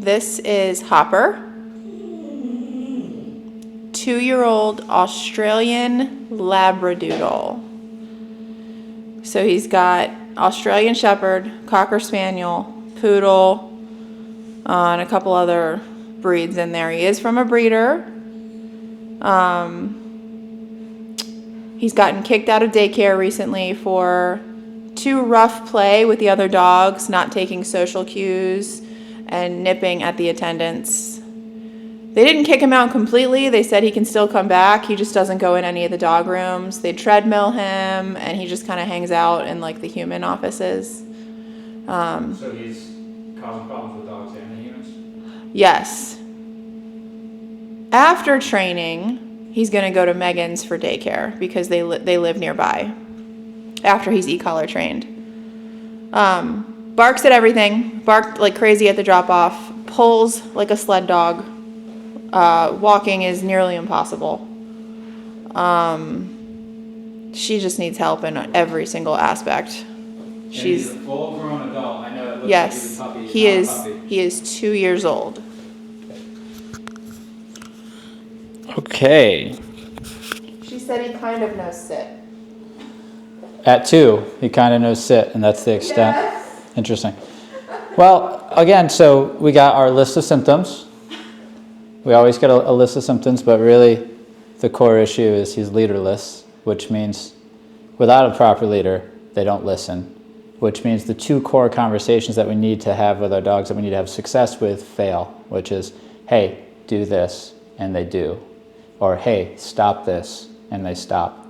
This is Hopper, 2-year-old Australian Labradoodle. So he's got Australian Shepherd, Cocker Spaniel, Poodle, and a couple other breeds in there. He is from a breeder. He's gotten kicked out of daycare recently for too rough play with the other dogs, not taking social cues, and nipping at the attendants. They didn't kick him out completely. They said he can still come back. He just doesn't go in any of the dog rooms. They treadmill him, and he just kind of hangs out in like the human offices. So he's causing problems with dogs and the humans? Yes. After training, he's going to go to Megan's for daycare because they live nearby. After he's e-collar trained. Barks at everything. Barked like crazy at the drop-off. Pulls like a sled dog. Walking is nearly impossible. She just needs help in every single aspect. He's a full-grown adult. I know it looks Yes, like he's a puppy. he He's is. not a puppy. He is 2 years old. Okay. She said he kind of knows sit. At 2, he kind of knows sit, and that's the extent. Yes. Interesting. Well, again, so we got our list of symptoms. We always get a list of symptoms, but really the core issue is he's leaderless, which means without a proper leader, they don't listen, which means the 2 core conversations that we need to have with our dogs that we need to have success with fail, which is, hey, do this, and they do. Or, hey, stop this, and they stop.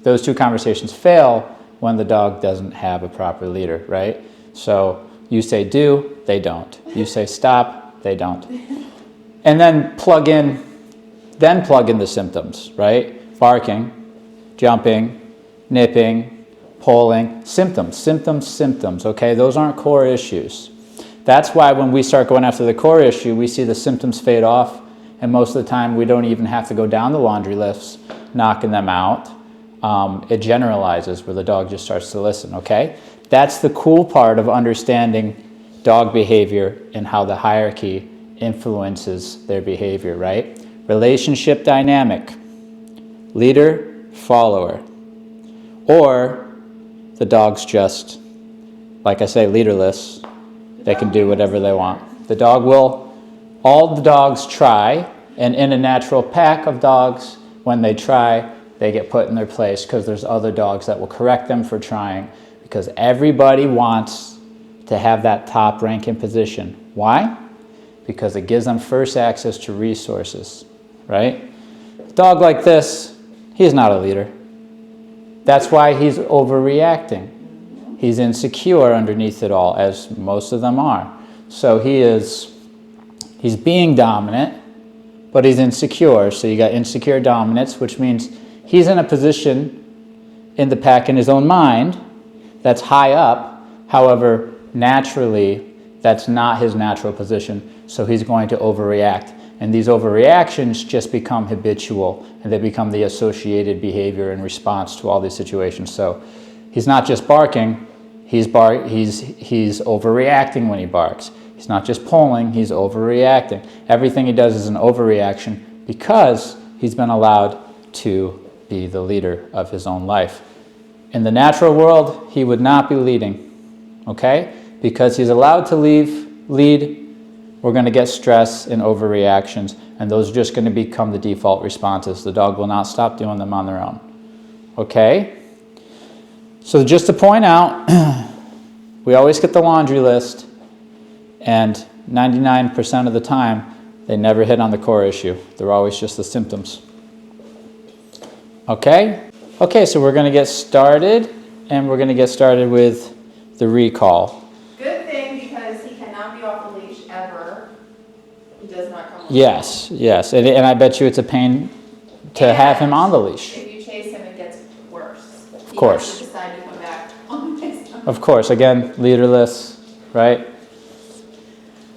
Those 2 conversations fail when the dog doesn't have a proper leader, right? So you say do, they don't. You say stop, they don't. And then plug in the symptoms, right? Barking, jumping, nipping, pulling, symptoms, okay? Those aren't core issues. That's why when we start going after the core issue, we see the symptoms fade off, and most of the time we don't even have to go down the laundry list, knocking them out. It generalizes where the dog just starts to listen, okay? That's the cool part of understanding dog behavior and how the hierarchy influences their behavior, right? Relationship dynamic, leader, follower. Or the dog's just, like I say, leaderless. They can do whatever they want. All the dogs try, and in a natural pack of dogs, when they try, they get put in their place because there's other dogs that will correct them for trying, because everybody wants to have that top ranking position. Why? Because it gives them first access to resources, right? A dog like this, he's not a leader. That's why he's overreacting. He's insecure underneath it all, as most of them are. So he's being dominant, but he's insecure. So you got insecure dominance, which means he's in a position in the pack in his own mind that's high up. However, naturally, that's not his natural position. So he's going to overreact. And these overreactions just become habitual, and they become the associated behavior in response to all these situations. So he's not just barking, he's overreacting when he barks. He's not just pulling, he's overreacting. Everything he does is an overreaction because he's been allowed to be the leader of his own life. In the natural world, he would not be leading, okay? Because he's allowed to lead, we're going to get stress and overreactions, and those are just going to become the default responses. The dog will not stop doing them on their own, okay? So just to point out, we always get the laundry list, and 99% of the time, they never hit on the core issue. They're always just the symptoms. Okay? Okay, so we're going to get started, and we're going to get started with the recall. Good thing, because he cannot be off the leash ever. He does not come off. Yes, and I bet you it's a pain to have him on the leash. If you chase him, it gets worse. Of course. He has to decide to come back on his own. Of course, again, leaderless, right?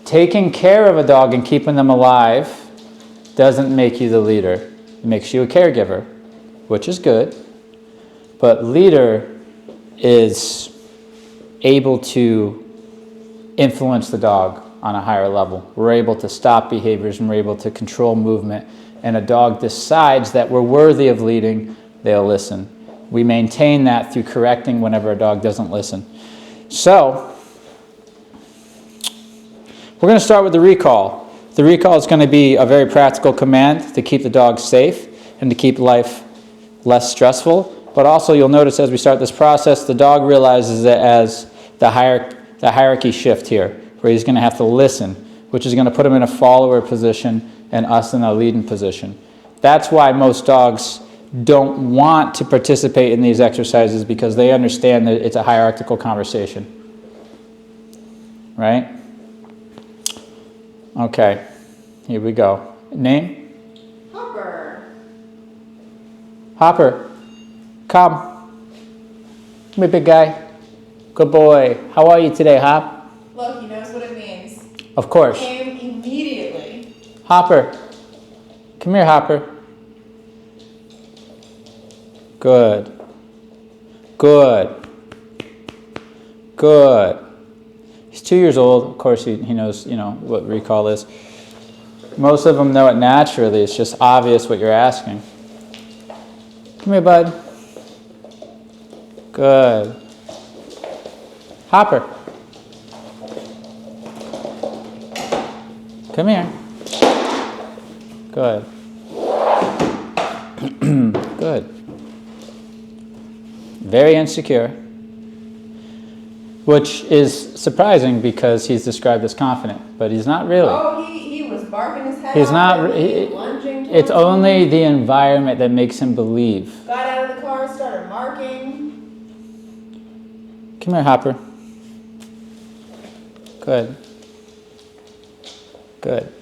Taking care of a dog and keeping them alive doesn't make you the leader. It makes you a caregiver, which is good. But leader is able to influence the dog on a higher level. We're able to stop behaviors and we're able to control movement. And a dog decides that we're worthy of leading, they'll listen. We maintain that through correcting whenever a dog doesn't listen. So, we're going to start with the recall. The recall is going to be a very practical command to keep the dog safe and to keep life less stressful. But also, you'll notice as we start this process, the dog realizes it as the hierarchy shift here, where he's going to have to listen, which is going to put him in a follower position and us in a leading position. That's why most dogs don't want to participate in these exercises, because they understand that it's a hierarchical conversation. Right? Okay, here we go. Name? Hopper. Hopper, come. Come here, big guy. Good boy. How are you today, Hop? Look, he knows what it means. Of course. Came immediately. Hopper. Come here, Hopper. Good. Good. Good. He's 2 years old. Of course, he knows, what recall is. Most of them know it naturally. It's just obvious what you're asking. Come here, bud. Good. Hopper. Come here. Good. Good. Very insecure, which is surprising because he's described as confident, but he's not really. Oh, he was barking his head He's off. not. Lunging It's towards only me. the environment that makes him believe. Got out of the car, started marking. Come here, Hopper. Good. Good.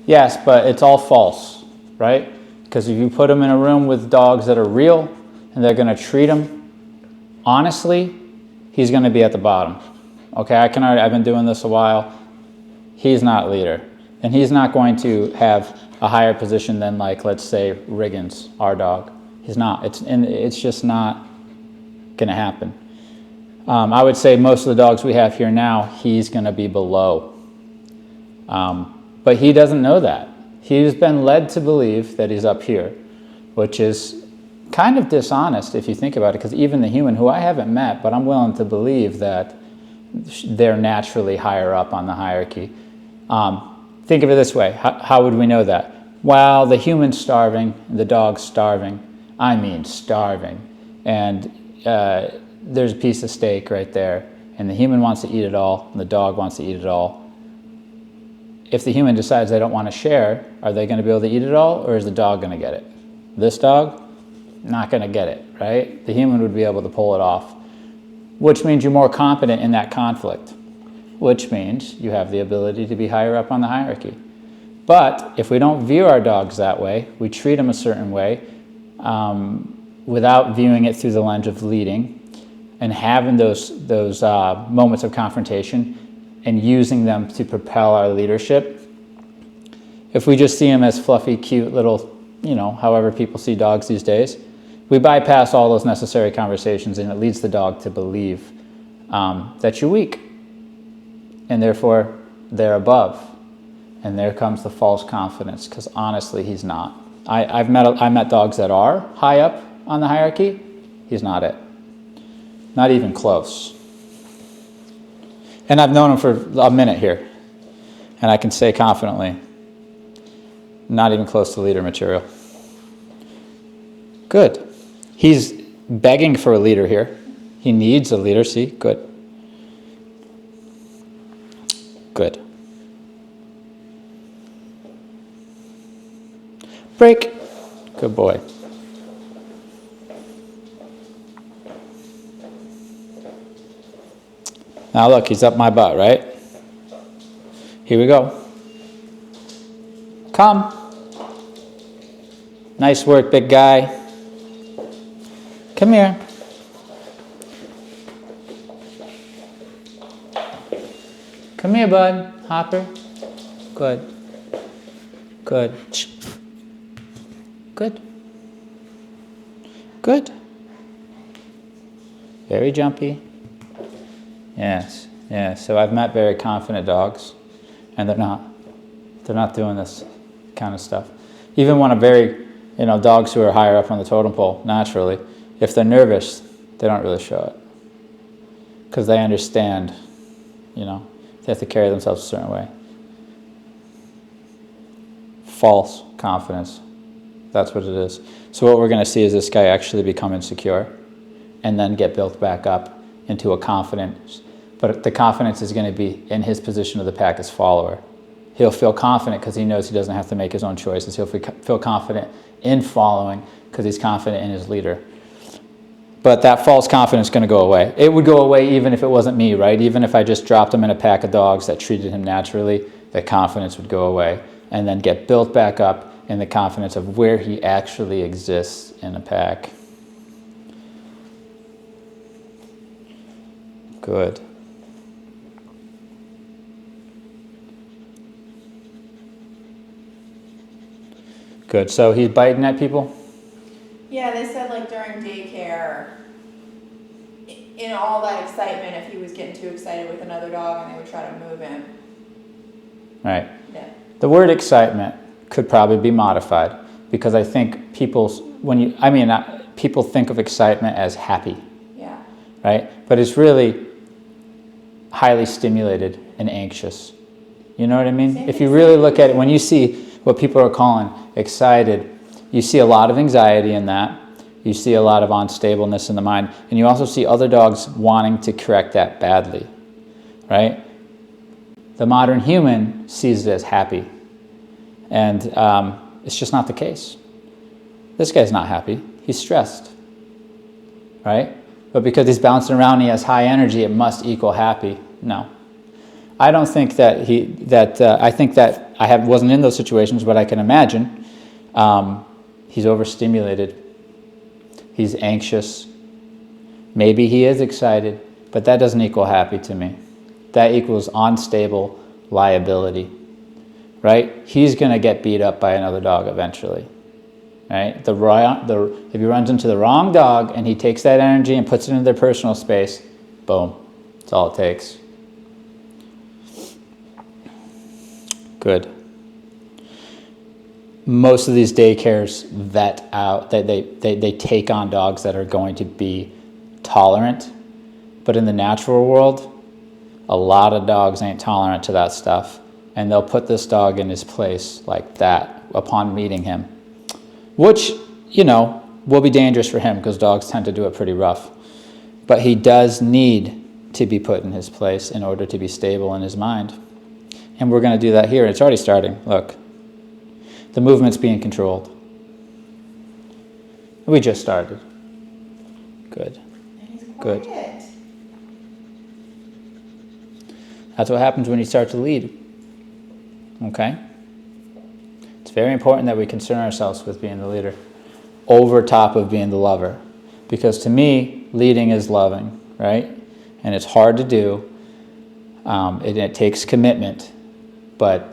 Yes, but it's all false, right? Because if you put him in a room with dogs that are real and they're going to treat him honestly, he's going to be at the bottom. Okay, I've been doing this a while. He's not a leader. And he's not going to have a higher position than, like, let's say, Riggins, our dog. He's not. It's just not going to happen. I would say most of the dogs we have here now, he's going to be below. But he doesn't know that. He's been led to believe that he's up here, which is kind of dishonest if you think about it, because even the human, who I haven't met, but I'm willing to believe that they're naturally higher up on the hierarchy. Think of it this way. How would we know that? Well, the human's starving, the dog's starving. I mean starving. And there's a piece of steak right there, and the human wants to eat it all, and the dog wants to eat it all. If the human decides they don't want to share, are they going to be able to eat it all, or is the dog going to get it? This dog, not going to get it, right? The human would be able to pull it off, which means you're more competent in that conflict, which means you have the ability to be higher up on the hierarchy. But if we don't view our dogs that way, we treat them a certain way, without viewing it through the lens of leading, and having those moments of confrontation and using them to propel our leadership. If we just see them as fluffy, cute little, however people see dogs these days, we bypass all those necessary conversations, and it leads the dog to believe that you're weak, and therefore they're above. And there comes the false confidence, because honestly, he's not. I met dogs that are high up on the hierarchy. He's not it. Not even close. And I've known him for a minute here, and I can say confidently, not even close to leader material. Good. He's begging for a leader here. He needs a leader, see? Good. Good. Break. Good boy. Now look, he's up my butt, right? Here we go. Come. Nice work, big guy. Come here. Come here, bud. Hopper. Good. Good. Good. Good. Very jumpy. Yes. Yeah, so I've met very confident dogs, and they're not doing this kind of stuff. Even when a very, dogs who are higher up on the totem pole, naturally, if they're nervous, they don't really show it. Because they understand, they have to carry themselves a certain way. False confidence. That's what it is. So what we're going to see is this guy actually become insecure and then get built back up into a confidence. But the confidence is going to be in his position of the pack as follower. He'll feel confident because he knows he doesn't have to make his own choices. He'll feel confident in following because he's confident in his leader. But that false confidence is going to go away. It would go away even if it wasn't me, right? Even if I just dropped him in a pack of dogs that treated him naturally, the confidence would go away and then get built back up in the confidence of where he actually exists in a pack. Good. Good. So he's biting at people? Yeah, they said like during daycare, in all that excitement, if he was getting too excited with another dog and they would try to move him. Right. Yeah. The word excitement could probably be modified because I think people think of excitement as happy. Yeah. Right? But it's really highly stimulated and anxious. You know what I mean? If you really look at it, when you see what people are calling excited, you see a lot of anxiety in that. You see a lot of unstableness in the mind. And you also see other dogs wanting to correct that badly. Right? The modern human sees it as happy. And it's just not the case. This guy's not happy. He's stressed. Right? But because he's bouncing around, he has high energy, it must equal happy. No. I don't think that I think that wasn't in those situations, but I can imagine he's overstimulated. He's anxious. Maybe he is excited, but that doesn't equal happy to me. That equals unstable liability, right? He's going to get beat up by another dog eventually, right? If he runs into the wrong dog and he takes that energy and puts it into their personal space, boom, that's all it takes. Good. Most of these daycares vet out, they take on dogs that are going to be tolerant, but in the natural world, a lot of dogs ain't tolerant to that stuff, and they'll put this dog in his place like that upon meeting him, which, will be dangerous for him because dogs tend to do it pretty rough. But he does need to be put in his place in order to be stable in his mind. And we're going to do that here. It's already starting. Look. The movement's being controlled. We just started. Good. Good. That's what happens when you start to lead. Okay? It's very important that we concern ourselves with being the leader over top of being the lover. Because to me, leading is loving, right? And it's hard to do. It takes commitment. But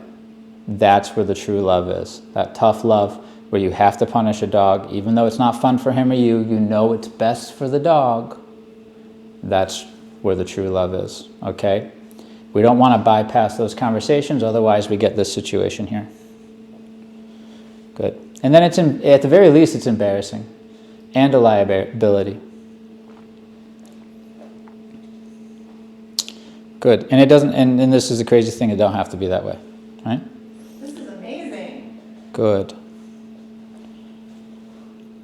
that's where the true love is. That tough love where you have to punish a dog, even though it's not fun for him or you know it's best for the dog. That's where the true love is, okay? We don't want to bypass those conversations, otherwise we get this situation here. Good. And then at the very least, it's embarrassing and a liability. Good. And it doesn't, and this is the crazy thing, it don't have to be that way, right? This is amazing. Good.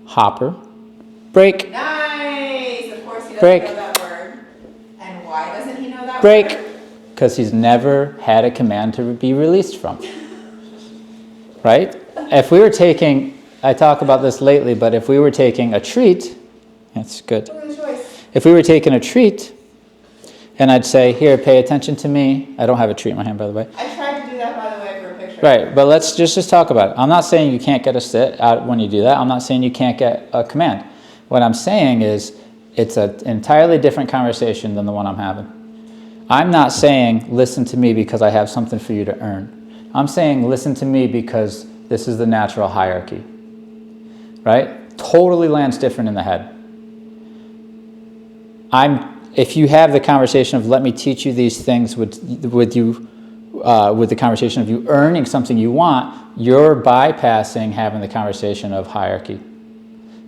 Hopper. Break. Nice. Of course he doesn't Break. know that word. And why doesn't he know that Break. word? Because he's never had a command to be released from. Right? If we were taking, I talk about this lately, but if we were taking a treat, that's good. Look at the choice. If we were taking a treat, and I'd say, here, pay attention to me. I don't have a treat in my hand, by the way. I tried to do that, by the way, for a picture. Right, but let's just talk about it. I'm not saying you can't get a sit out when you do that. I'm not saying you can't get a command. What I'm saying is it's an entirely different conversation than the one I'm having. I'm not saying listen to me because I have something for you to earn. I'm saying listen to me because this is the natural hierarchy. Right? Totally lands different in the head. if you have the conversation of let me teach you these things with the conversation of you earning something you want, you're bypassing having the conversation of hierarchy.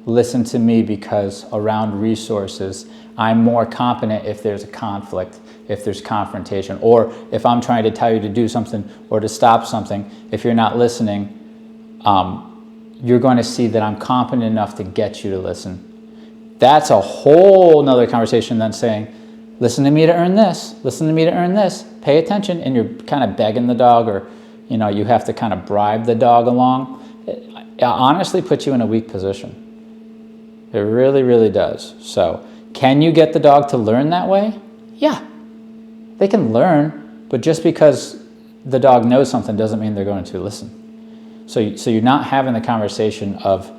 Listen to me because around resources, I'm more competent if there's a conflict, if there's confrontation, or if I'm trying to tell you to do something or to stop something. If you're not listening, you're going to see that I'm competent enough to get you to listen. That's a whole nother conversation than saying, listen to me to earn this, listen to me to earn this, pay attention, and you're kind of begging the dog, or you have to kind of bribe the dog along. It honestly puts you in a weak position. It really, really does. So, can you get the dog to learn that way? Yeah, they can learn, but just because the dog knows something doesn't mean they're going to listen. So you're not having the conversation of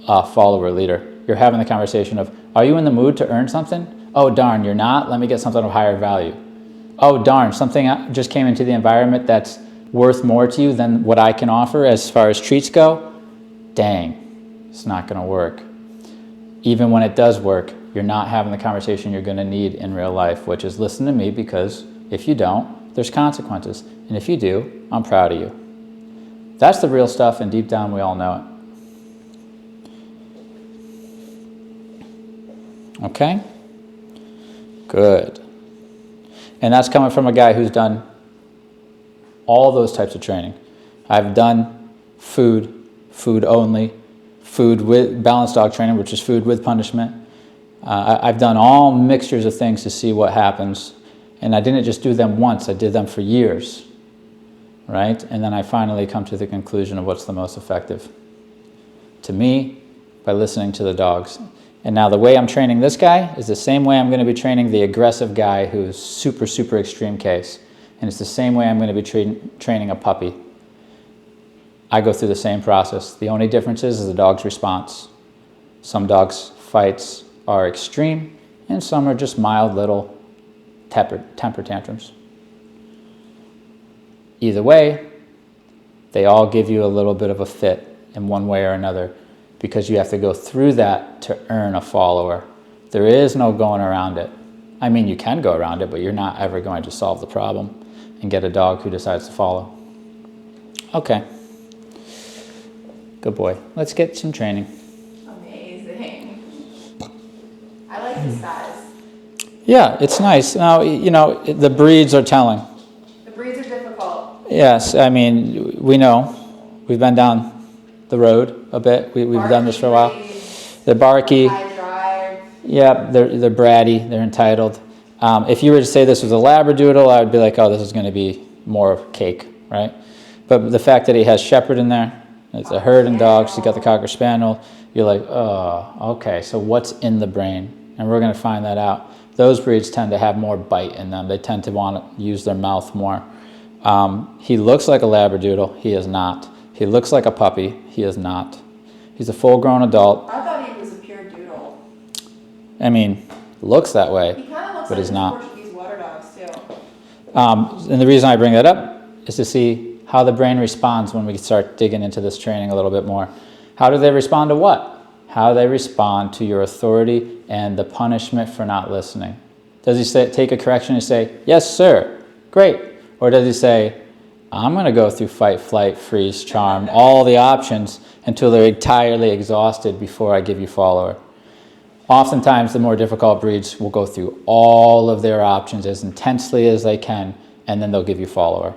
follower leader. You're having the conversation of, are you in the mood to earn something? Oh, darn, you're not? Let me get something of higher value. Oh, darn, something just came into the environment that's worth more to you than what I can offer as far as treats go? Dang, it's not going to work. Even when it does work, you're not having the conversation you're going to need in real life, which is listen to me because if you don't, there's consequences. And if you do, I'm proud of you. That's the real stuff, and deep down we all know it. Okay? Good. And that's coming from a guy who's done all those types of training. I've done food only, food with balanced dog training, which is food with punishment. I've done all mixtures of things to see what happens. And I didn't just do them once, I did them for years, right? And then I finally come to the conclusion of what's the most effective. To me, by listening to the dogs. And now the way I'm training this guy is the same way I'm going to be training the aggressive guy who's super, super extreme case. And it's the same way I'm going to be training a puppy. I go through the same process. The only difference is the dog's response. Some dogs' fights are extreme, and some are just mild little temper tantrums. Either way, they all give you a little bit of a fit in one way or another, because you have to go through that to earn a follower. There is no going around it. I mean, you can go around it, but you're not ever going to solve the problem and get a dog who decides to follow. Okay. Good boy. Let's get some training. Amazing. I like the size. Yeah, it's nice. Now, the breeds are telling. The breeds are difficult. Yes, I mean, we know. We've been down the road a bit. We've done this for a while. They're barky. High drive. Yeah, they're bratty. They're entitled. If you were to say this was a Labradoodle, I would be like, oh, this is going to be more cake, right? But the fact that he has Shepherd in there, it's a herding dog, so you got the Cocker Spaniel, you're like, oh, okay, so what's in the brain? And we're going to find that out. Those breeds tend to have more bite in them. They tend to want to use their mouth more. He looks like a Labradoodle. He is not. He looks like a puppy. He is not. He's a full-grown adult. I thought he was a pure doodle. I mean, looks that way, He kind of looks but like he's the not. Portuguese water dogs, too. And the reason I bring that up is to see how the brain responds when we start digging into this training a little bit more. How do they respond to what? How they respond to your authority and the punishment for not listening. Does he take a correction and say, yes, sir, great? Or does he say, I'm going to go through fight, flight, freeze, charm, all the options until they're entirely exhausted before I give you follower? Oftentimes, the more difficult breeds will go through all of their options as intensely as they can, and then they'll give you follower.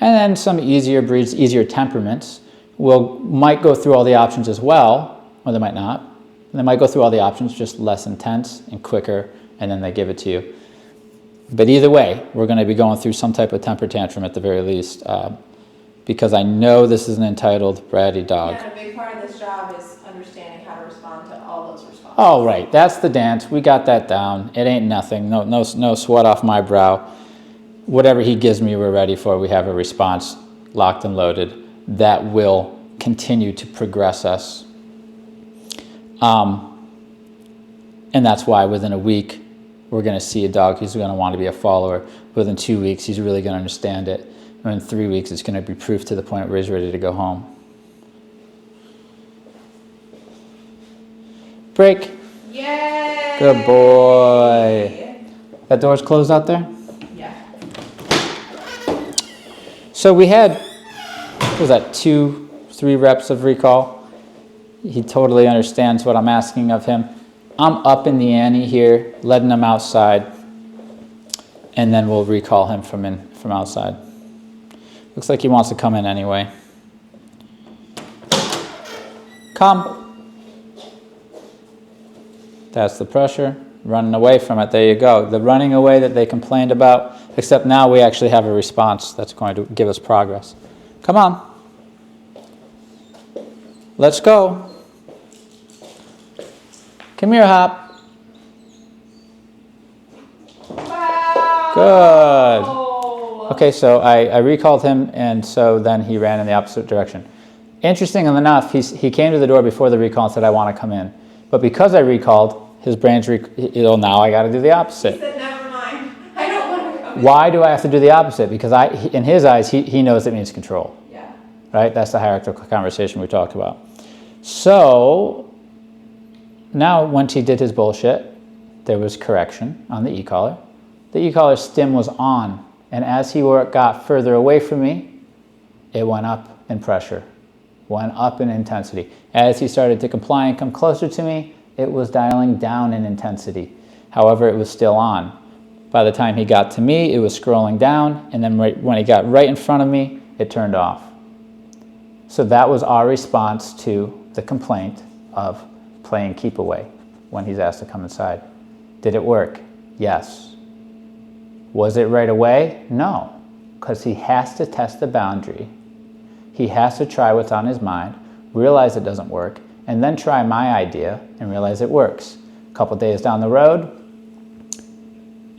And then some easier breeds, easier temperaments, might go through all the options as well, or they might not. And they might go through all the options, just less intense and quicker, and then they give it to you. But either way, we're going to be going through some type of temper tantrum at the very least, because I know this is an entitled, bratty dog. Yeah, and a big part of this job is understanding how to respond to all those responses. Oh, right. That's the dance. We got that down. It ain't nothing. No sweat off my brow. Whatever he gives me, we're ready for. We have a response locked and loaded that will continue to progress us. And that's why within a week, we're going to see a dog who's going to want to be a follower. Within 2 weeks, he's really going to understand it. And in 3 weeks, it's going to be proof to the point where he's ready to go home. Break. Yay! Good boy. That door's closed out there? Yeah. So we had, what was that, 2-3 reps of recall. He totally understands what I'm asking of him. I'm up in the ante here, letting him outside, and then we'll recall him from outside. Looks like he wants to come in anyway. Come. That's the pressure. Running away from it. There you go. The running away that they complained about, except now we actually have a response that's going to give us progress. Come on. Let's go. Come here, Hop. Wow. Good. Okay, so I recalled him, and so then he ran in the opposite direction. Interestingly enough, he came to the door before the recall and said, I want to come in. But because I recalled, his brain's, now I got to do the opposite. He said, never mind. I don't want to come in. Why do I have to do the opposite? Because in his eyes, he knows it means control. Yeah. Right? That's the hierarchical conversation we talked about. So now, once he did his bullshit, there was correction on the e-collar. The e-collar stim was on, and as he got further away from me, it went up in pressure, went up in intensity. As he started to comply and come closer to me, it was dialing down in intensity. However, it was still on. By the time he got to me, it was scrolling down, and then when he got right in front of me, it turned off. So that was our response to the complaint of playing keep away when he's asked to come inside. Did it work? Yes. Was it right away? No, because he has to test the boundary. He has to try what's on his mind, realize it doesn't work, and then try my idea and realize it works. A couple days down the road,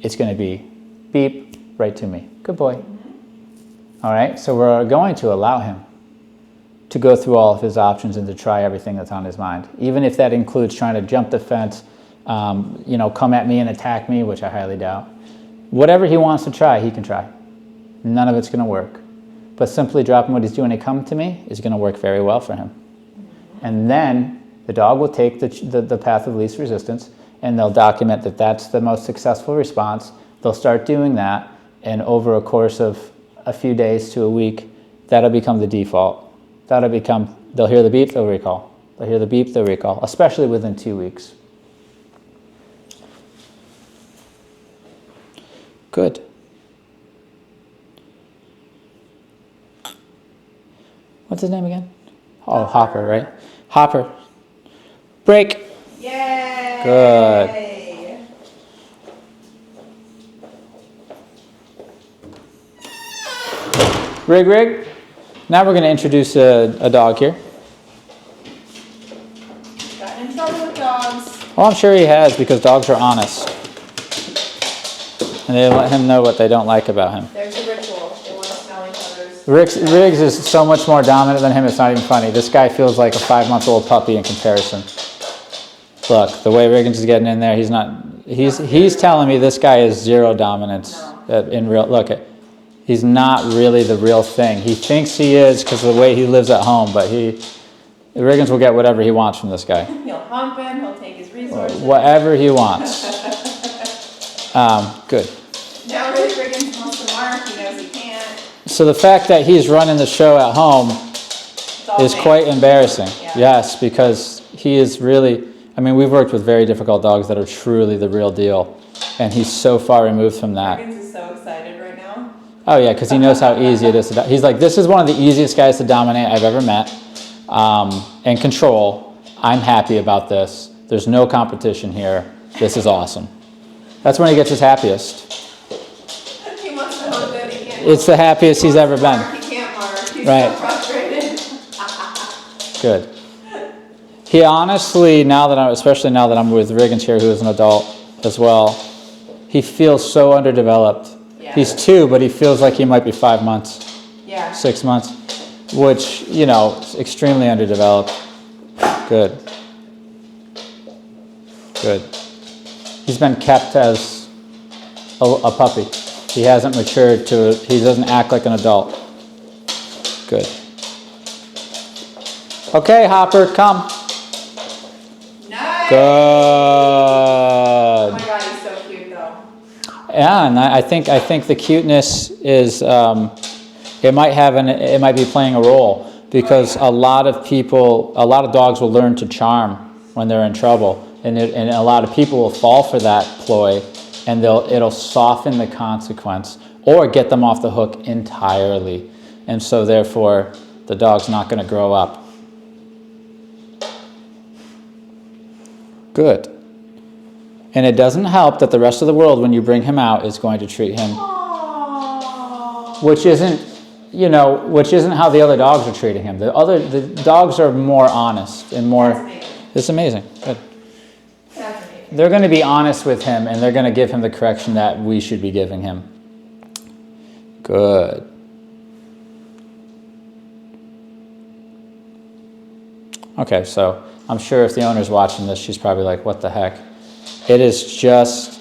it's going to be beep right to me. Good boy. All right, so we're going to allow him to go through all of his options and to try everything that's on his mind, even if that includes trying to jump the fence, come at me and attack me, which I highly doubt. Whatever he wants to try, he can try. None of it's going to work. But simply dropping what he's doing and come to me is going to work very well for him. And then the dog will take the path of least resistance, and they'll document that that's the most successful response. They'll start doing that, and over a course of a few days to a week, that'll become the default. They'll hear the beep, they'll recall. They'll hear the beep, they'll recall, especially within 2 weeks. Good. What's his name again? Oh, Hopper, right? Hopper. Break. Yay! Good. Rig. Now we're going to introduce a dog here. Gotten in trouble with dogs. Well, I'm sure he has, because dogs are honest. And they let him know what they don't like about him. There's a ritual. They want to smell each other's. Riggs is so much more dominant than him, it's not even funny. This guy feels like a 5-month-old puppy in comparison. Look, the way Riggins is getting in there, he's telling me this guy is zero dominance in real. Look, he's not really the real thing. He thinks he is because of the way he lives at home, but Riggins will get whatever he wants from this guy. He'll hump him, he'll take his resources. Whatever he wants. Good. Now Ray Riggins wants to mark, he knows he can't. So the fact that he's running the show at home is quite embarrassing. Yeah. Yes, because he is really, we've worked with very difficult dogs that are truly the real deal, and he's so far removed from that. Riggins is so excited right now. Oh yeah, because he knows how easy it is to he's like, this is one of the easiest guys to dominate I've ever met, and control. I'm happy about this. There's no competition here. This is awesome. That's when he gets his happiest. He wants to hump it, he can't. It's the happiest he's ever been. He can't mark, he's Right. so frustrated. Good. He honestly, especially now that I'm with Riggins here, who is an adult as well, he feels so underdeveloped. Yeah. He's 2, but he feels like he might be 5 months, Yeah. 6 months, which, is extremely underdeveloped. Good. Good. He's been kept as a puppy. He hasn't matured he doesn't act like an adult. Good. Okay, Hopper, come. Nice. Good. fun. I think the cuteness is it might be playing a role, because a lot of dogs will learn to charm when they're in trouble, and a lot of people will fall for that ploy, and it'll soften the consequence or get them off the hook entirely, and so therefore the dog's not going to grow up. Good. And it doesn't help that the rest of the world, when you bring him out, is going to treat him, which isn't how the other dogs are treating him. The dogs are more honest and more. It's amazing. Good. That's amazing. They're going to be honest with him, and they're going to give him the correction that we should be giving him. Good. Okay, so I'm sure if the owner's watching this, she's probably like, what the heck? It is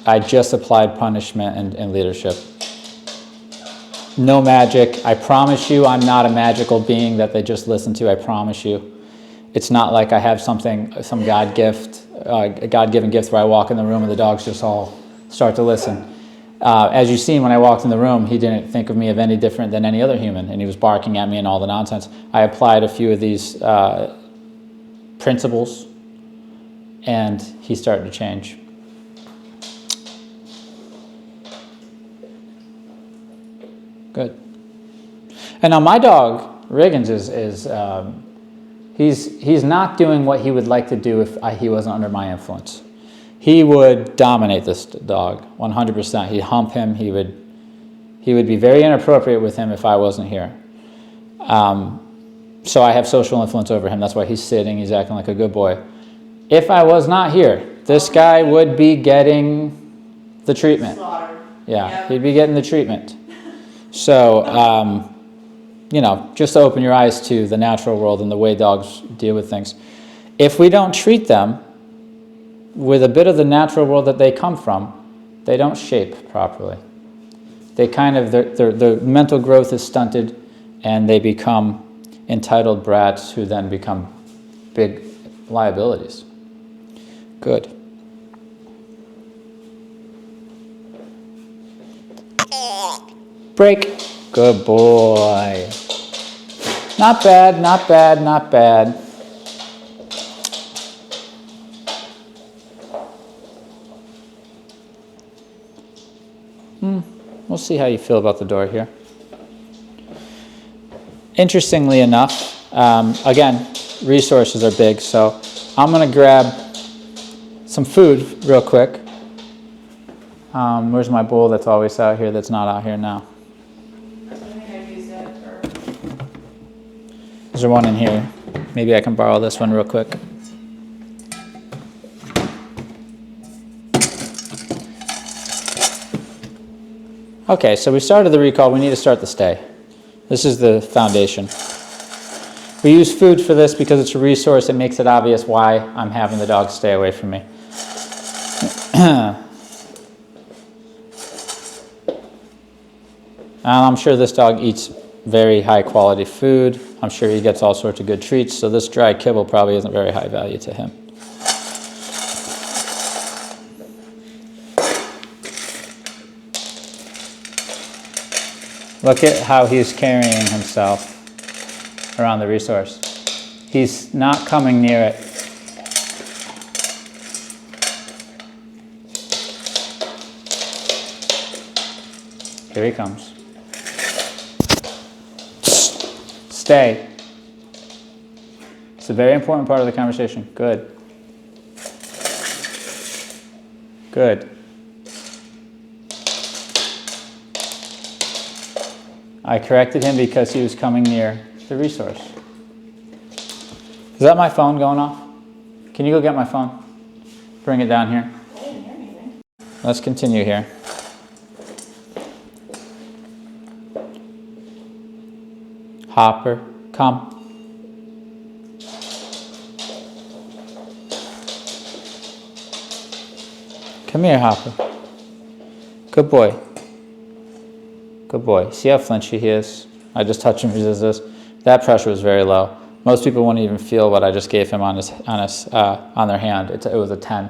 I just applied punishment and leadership. No magic. I promise you I'm not a magical being that they just listen to. I promise you. It's not like I have some God gift, a God-given gift where I walk in the room and the dogs just all start to listen. As you've seen, when I walked in the room, he didn't think of me of any different than any other human, and he was barking at me and all the nonsense. I applied a few of these principles, and he's starting to change. Good. And now my dog, Riggins, he's not doing what he would like to do if he wasn't under my influence. He would dominate this dog 100%. He'd hump him. He would be very inappropriate with him if I wasn't here. So I have social influence over him. That's why he's sitting. He's acting like a good boy. If I was not here, this guy would be getting the treatment. Slaughtered. Yeah, Yep. he'd be getting the treatment. So, just to open your eyes to the natural world and the way dogs deal with things. If we don't treat them with a bit of the natural world that they come from, they don't shape properly. They their mental growth is stunted, and they become entitled brats who then become big liabilities. Good. Break. Good boy. Not bad, not bad, not bad. We'll see how you feel about the door here. Interestingly enough, again, resources are big, so I'm going to grab some food real quick. Where's my bowl that's always out here that's not out here now? I think I used it for... Is there one in here? Maybe I can borrow this one real quick. Okay, so we started the recall. We need to start the stay. This is the foundation. We use food for this because it's a resource. It makes it obvious why I'm having the dog stay away from me. I'm sure this dog eats very high quality food. I'm sure he gets all sorts of good treats, so this dry kibble probably isn't very high value to him. Look at how he's carrying himself around the resource. He's not coming near it. Here he comes. Stay. It's a very important part of the conversation. Good. Good. I corrected him because he was coming near the resource. Is that my phone going off? Can you go get my phone? Bring it down here. I didn't hear anything. Let's continue here. Hopper, come. Come here, Hopper. Good boy. Good boy. See how flinchy he is? I just touched him. He does this. That pressure was very low. Most people wouldn't even feel what I just gave him on their hand. It was a 10.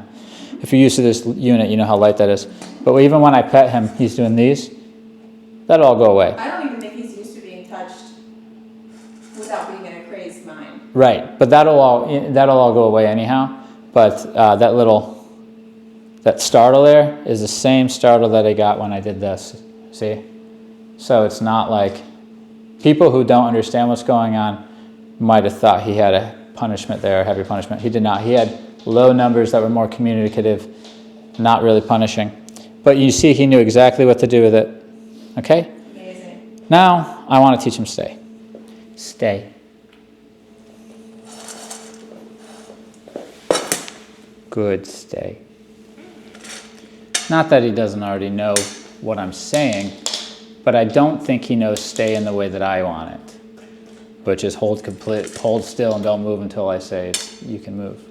if you're used to this unit, you know how light that is. But even when I pet him, he's doing these. That'll all go away. I don't even think he's used to being touched without being in a crazed mind. Right, but that'll all go away anyhow. But that startle there is the same startle that I got when I did this. See? So it's not like people who don't understand what's going on might have thought he had a punishment there, a heavy punishment. He did not. He had low numbers that were more communicative, not really punishing. But you see, he knew exactly what to do with it. Okay? Amazing. Now, I want to teach him stay. Stay. Good, stay. Not that he doesn't already know what I'm saying, but I don't think he knows stay in the way that I want it, which is hold still and don't move until I say you can move.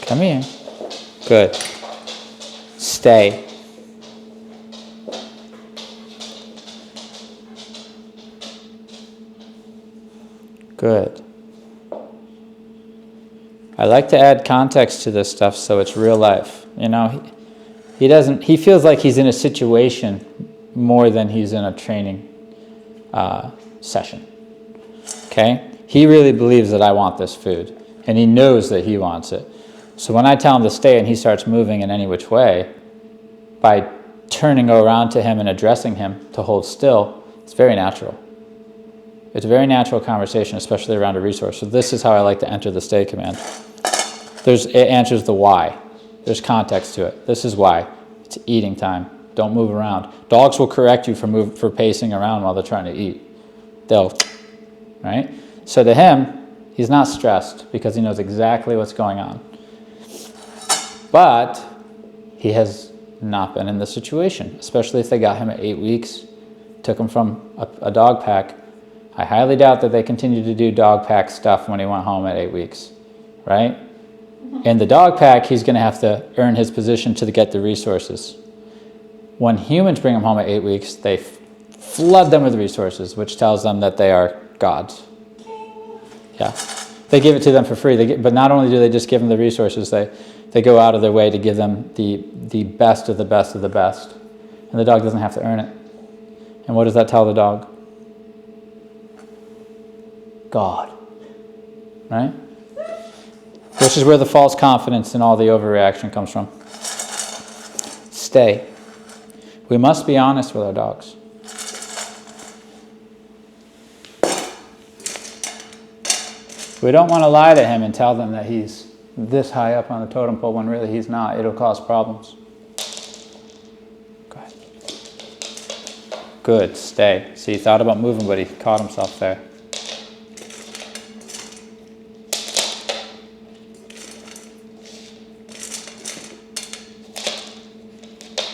Come here. Good. Stay. Good. I like to add context to this stuff so it's real life. You know, he feels like he's in a situation more than he's in a training session. Okay? He really believes that I want this food, and he knows that he wants it. So when I tell him to stay and he starts moving in any which way, by turning around to him and addressing him to hold still, it's very natural. It's a very natural conversation, especially around a resource. So this is how I like to enter the stay command. It answers the why. There's context to it. This is why. It's eating time. Don't move around. Dogs will correct you for pacing around while they're trying to eat. Right? So to him, he's not stressed because he knows exactly what's going on. But he has not been in this situation, especially if they got him at 8 weeks, took him from a dog pack. I highly doubt that they continued to do dog pack stuff when he went home at 8 weeks, right? In the dog pack, he's going to have to earn his position to get the resources. When humans bring him home at 8 weeks, they flood them with resources, which tells them that they are gods. Yeah, they give it to them for free. But not only do they just give them the resources, they go out of their way to give them the best of the best of the best. And the dog doesn't have to earn it. And what does that tell the dog? God. Right? Which is where the false confidence and all the overreaction comes from. Stay. We must be honest with our dogs. We don't want to lie to him and tell them that he's this high up on the totem pole when really he's not. It'll cause problems. Good. Good. Stay. See, he thought about moving, but he caught himself there.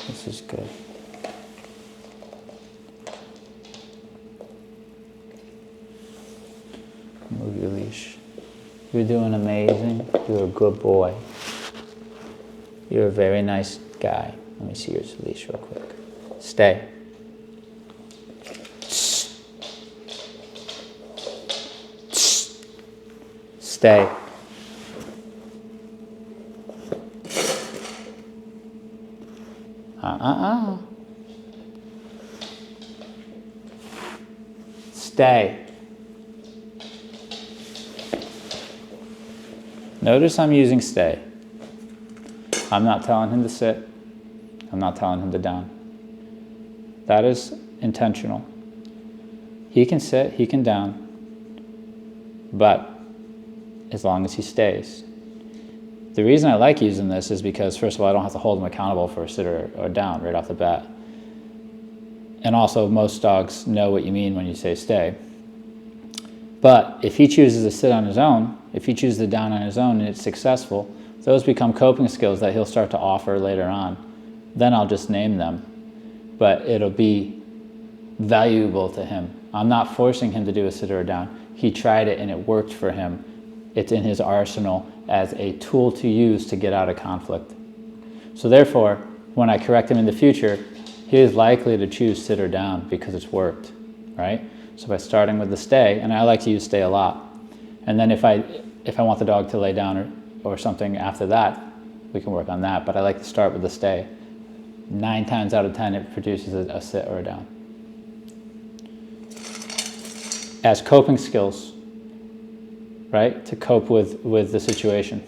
This is good. Move your leash. You're doing amazing. You're a good boy. You're a very nice guy. Let me see your leash real quick. Stay. Stay. Stay. Notice I'm using stay. I'm not telling him to sit. I'm not telling him to down. That is intentional. He can sit, he can down, but as long as he stays. The reason I like using this is because, first of all, I don't have to hold him accountable for a sit or down right off the bat. And also, most dogs know what you mean when you say stay. But if he chooses to sit on his own, if he chooses to down on his own and it's successful, those become coping skills that he'll start to offer later on. Then I'll just name them. But it'll be valuable to him. I'm not forcing him to do a sit or a down. He tried it and it worked for him. It's in his arsenal as a tool to use to get out of conflict. So therefore, when I correct him in the future, he is likely to choose sit or down because it's worked, right? So by starting with the stay, and I like to use stay a lot, and then if I want the dog to lay down or something after that, we can work on that, but I like to start with the stay. 9 times out of 10, it produces a sit or a down. As coping skills, right? To cope with the situation.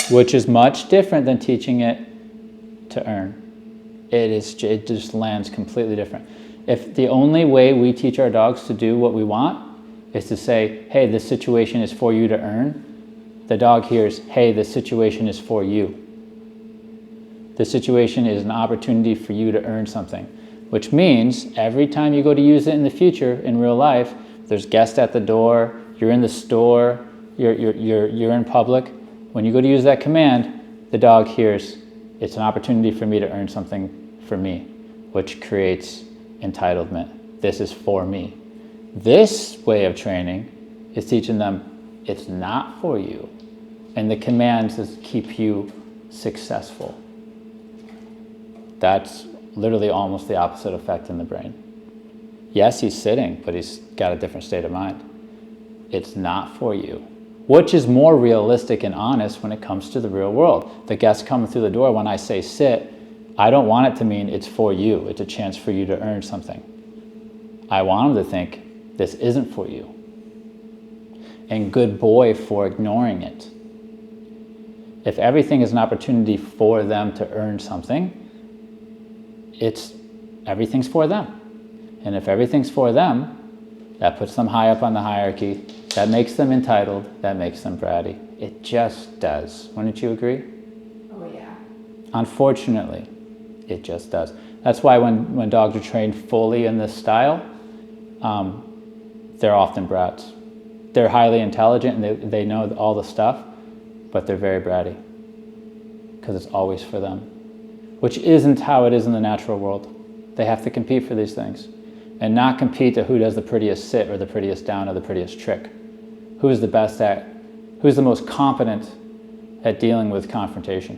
Which is much different than teaching it to earn. It just lands completely different. If the only way we teach our dogs to do what we want is to say, hey, this situation is for you to earn, the dog hears, hey, this situation is for you. This situation is an opportunity for you to earn something, which means every time you go to use it in the future, in real life, there's guests at the door, you're in the store, you're in public. When you go to use that command, the dog hears, it's an opportunity for me to earn something for me, which creates entitlement. This is for me. This way of training is teaching them it's not for you. And the command is keep you successful. That's literally almost the opposite effect in the brain. Yes, he's sitting, but he's got a different state of mind. It's not for you. Which is more realistic and honest when it comes to the real world. The guests coming through the door, when I say sit, I don't want it to mean it's for you. It's a chance for you to earn something. I want them to think this isn't for you. And good boy for ignoring it. If everything is an opportunity for them to earn something, everything's for them. And if everything's for them, that puts them high up on the hierarchy. That makes them entitled. That makes them bratty. It just does. Wouldn't you agree? Oh, yeah. Unfortunately, it just does. That's why when dogs are trained fully in this style, they're often brats. They're highly intelligent and they know all the stuff, but they're very bratty because it's always for them, which isn't how it is in the natural world. They have to compete for these things and not compete to who does the prettiest sit or the prettiest down or the prettiest trick. Who's the best at, who's the most competent at dealing with confrontation.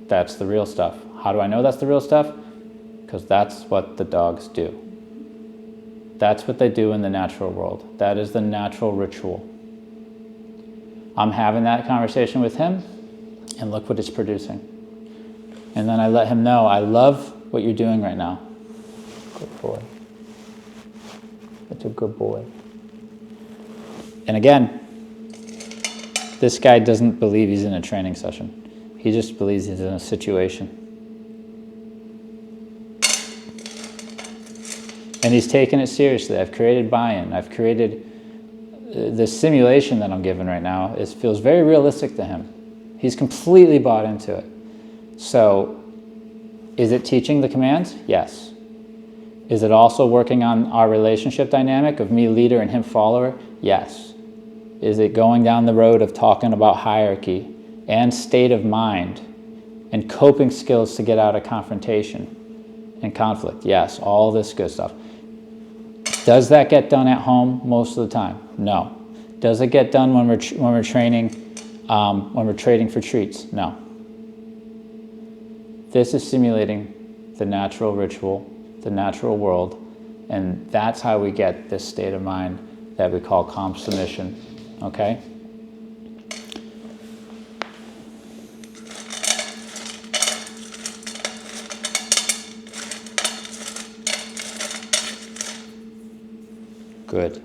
That's the real stuff. How do I know that's the real stuff? Because that's what the dogs do. That's what they do in the natural world. That is the natural ritual. I'm having that conversation with him, and look what it's producing. And then I let him know, I love what you're doing right now. Good boy. That's a good boy. And again, this guy doesn't believe he's in a training session. He just believes he's in a situation. And he's taken it seriously. I've created buy-in. I've created the simulation that I'm given right now. It feels very realistic to him. He's completely bought into it. So, is it teaching the commands? Yes. Is it also working on our relationship dynamic of me leader and him follower? Yes. Is it going down the road of talking about hierarchy and state of mind and coping skills to get out of confrontation and conflict? Yes, all this good stuff. Does that get done at home most of the time? No. Does it get done when we're training, when we're trading for treats? No. This is simulating the natural ritual, the natural world, and that's how we get this state of mind that we call calm submission. Okay? Good.